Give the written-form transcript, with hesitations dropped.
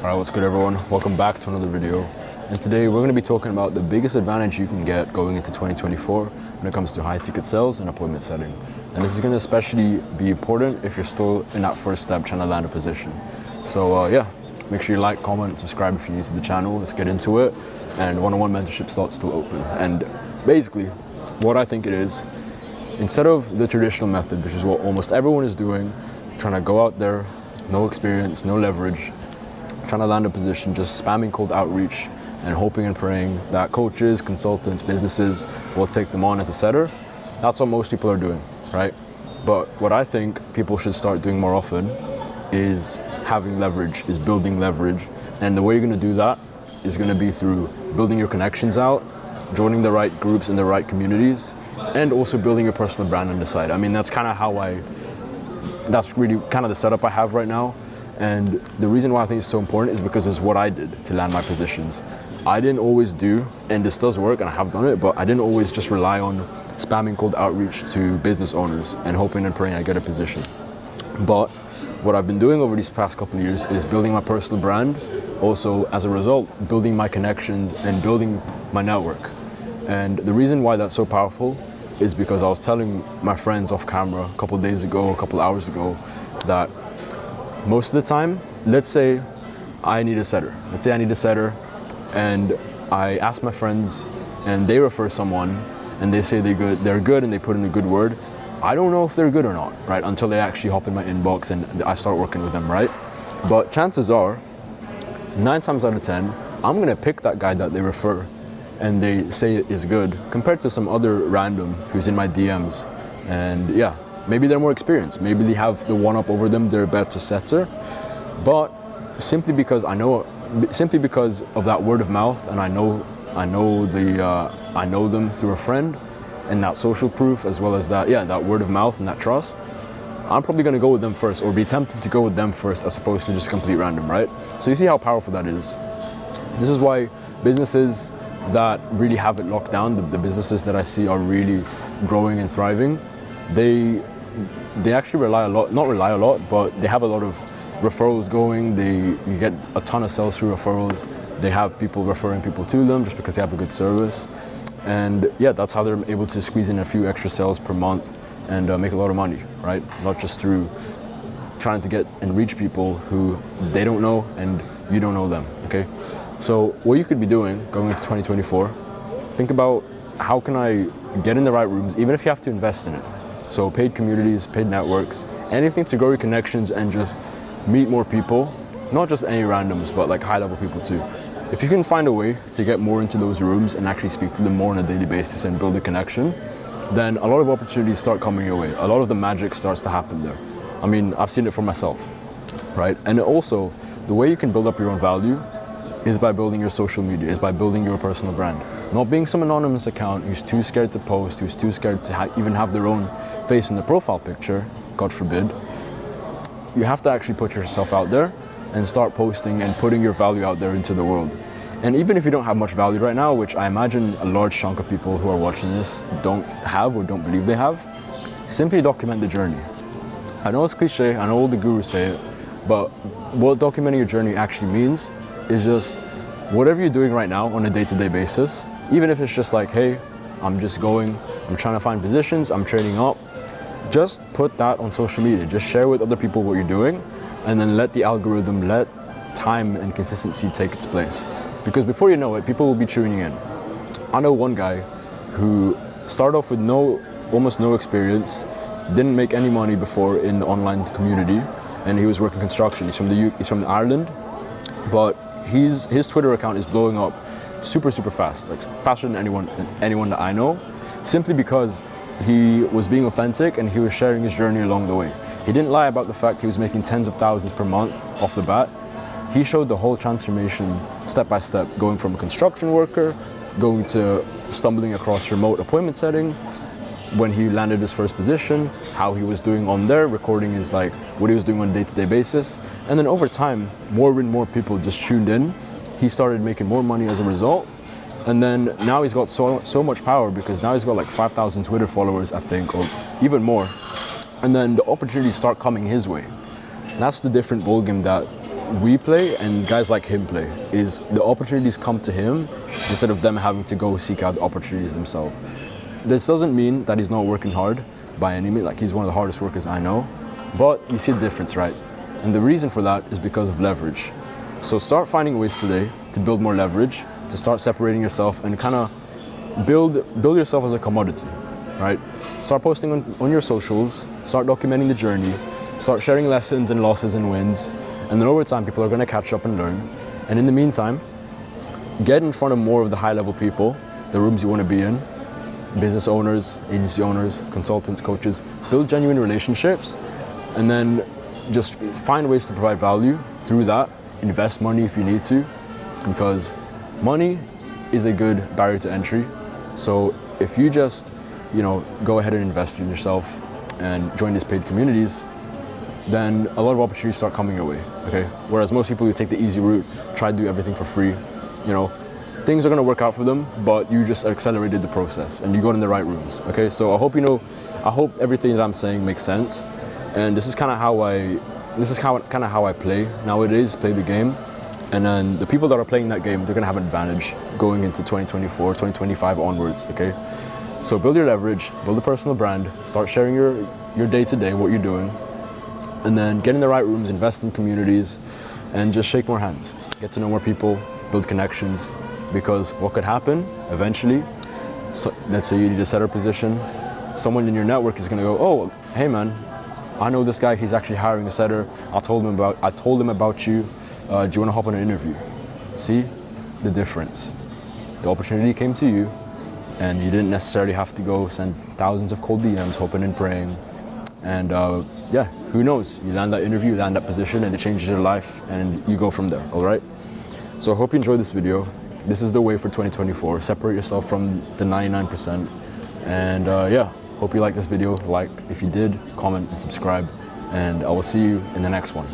Alright, what's good everyone? Welcome back to another video. And today we're going to be talking about the biggest advantage you can get going into 2024 when it comes to high ticket sales and appointment setting. And this is going to especially be important if you're still in that first step trying to land a position. So yeah, make sure you like, comment, and subscribe if you're new to the channel. Let's get into it. And one-on-one mentorship slots still open. And basically, what I think it is, instead of the traditional method, which is what almost everyone is doing, trying to go out there, no experience, no leverage, trying to land a position, just spamming cold outreach and hoping and praying that coaches, consultants, businesses will take them on as a setter. That's what most people are doing, right? But what I think people should start doing more often is having leverage, is building leverage. And the way you're going to do that is going to be through building your connections out, joining the right groups in the right communities, and also building your personal brand on the side. I mean, that's kind of that's really kind of the setup I have right now. And the reason why I think it's so important is because it's what I did to land my positions. I didn't always do, and this does work and I have done it, but I didn't always just rely on spamming cold outreach to business owners and hoping and praying I get a position. But what I've been doing over these past couple of years is building my personal brand, also as a result, building my connections and building my network. And the reason why that's so powerful is because I was telling my friends off camera a couple of days ago, a couple of hours ago, that most of the time, let's say I need a setter. Let's say I need a setter and I ask my friends and they refer someone and they say they're good and they put in a good word. I don't know if they're good or not, right? Until they actually hop in my inbox and I start working with them, right? But chances are, 9 times out of 10, I'm gonna pick that guy that they refer and they say it is good compared to some other random who's in my DMs. And yeah, maybe they're more experienced. Maybe they have the one-up over them. They're a better setter. But simply because of that word of mouth, and I know them through a friend, and that social proof, as well as that word of mouth and that trust, I'm probably going to go with them first, or be tempted to go with them first, as opposed to just complete random, right? So you see how powerful that is. This is why businesses that really have it locked down, the businesses that I see are really growing and thriving, they actually not rely a lot, but they have a lot of referrals going. You get a ton of sales through referrals. They have people referring people to them just because they have a good service. And yeah, that's how they're able to squeeze in a few extra sales per month and make a lot of money, right? Not just through trying to get and reach people who they don't know and you don't know them, okay? So what you could be doing going into 2024, think about how can I get in the right rooms, even if you have to invest in it. So paid communities, paid networks, anything to grow your connections and just meet more people, not just any randoms, but like high level people too. If you can find a way to get more into those rooms and actually speak to them more on a daily basis and build a connection, then a lot of opportunities start coming your way. A lot of the magic starts to happen there. I mean, I've seen it for myself, right? And also, the way you can build up your own value is by building your social media, is by building your personal brand. Not being some anonymous account who's too scared to post, who's too scared to even have their own face in the profile picture, God forbid. You have to actually put yourself out there and start posting and putting your value out there into the world. And even if you don't have much value right now, which I imagine a large chunk of people who are watching this don't have or don't believe they have, simply document the journey. I know it's cliche, I know all the gurus say it, but what documenting your journey actually means is just whatever you're doing right now on a day-to-day basis, even if it's just like, hey, I'm trying to find positions, I'm trading up, just put that on social media. Just share with other people what you're doing and then let the algorithm, let time and consistency take its place. Because before you know it, people will be tuning in. I know one guy who started off with almost no experience, didn't make any money before in the online community, and he was working construction. He's from Ireland, but his Twitter account is blowing up super fast, like faster than anyone that I know, simply because he was being authentic and he was sharing his journey along the way. He didn't lie about the fact he was making tens of thousands per month off the bat. He showed the whole transformation step by step, going from a construction worker, going to stumbling across remote appointment setting, when he landed his first position, how he was doing on there, recording what he was doing on a day-to-day basis. And then over time, more and more people just tuned in. He started making more money as a result. And then now he's got so much power because now he's got like 5,000 Twitter followers, I think, or even more. And then the opportunities start coming his way. And that's the different ballgame that we play and guys like him play is the opportunities come to him instead of them having to go seek out the opportunities themselves. This doesn't mean that he's not working hard by any means, like he's one of the hardest workers I know, but you see the difference, right? And the reason for that is because of leverage. So start finding ways today to build more leverage, to start separating yourself and kind of build yourself as a commodity, right? Start posting on your socials, start documenting the journey, start sharing lessons and losses and wins, and then over time people are going to catch up and learn. And in the meantime, get in front of more of the high-level people, the rooms you want to be in, business owners, agency owners, consultants, coaches. Build genuine relationships, and then just find ways to provide value through that. Invest money if you need to, because money is a good barrier to entry. So if you just, go ahead and invest in yourself and join these paid communities, then a lot of opportunities start coming your way, okay? Whereas most people who take the easy route, try to do everything for free, things are gonna work out for them, but you just accelerated the process and you got in the right rooms, okay? So I hope I hope everything that I'm saying makes sense. And this is kind of how I play nowadays, play the game. And then the people that are playing that game, they're gonna have an advantage going into 2024, 2025 onwards, okay? So build your leverage, build a personal brand, start sharing your day-to-day, what you're doing, and then get in the right rooms, invest in communities, and just shake more hands. Get to know more people, build connections, because what could happen eventually, so let's say you need a setter position, someone in your network is gonna go, oh, hey man, I know this guy, he's actually hiring a setter, I told him about you, do you wanna hop on an interview? See the difference. The opportunity came to you, and you didn't necessarily have to go send thousands of cold DMs hoping and praying. And who knows? You land that interview, you land that position, and it changes your life, and you go from there, all right? So I hope you enjoyed this video. This is the way for 2024. Separate yourself from the 99%. And hope you liked this video. Like if you did, comment and subscribe. And I will see you in the next one.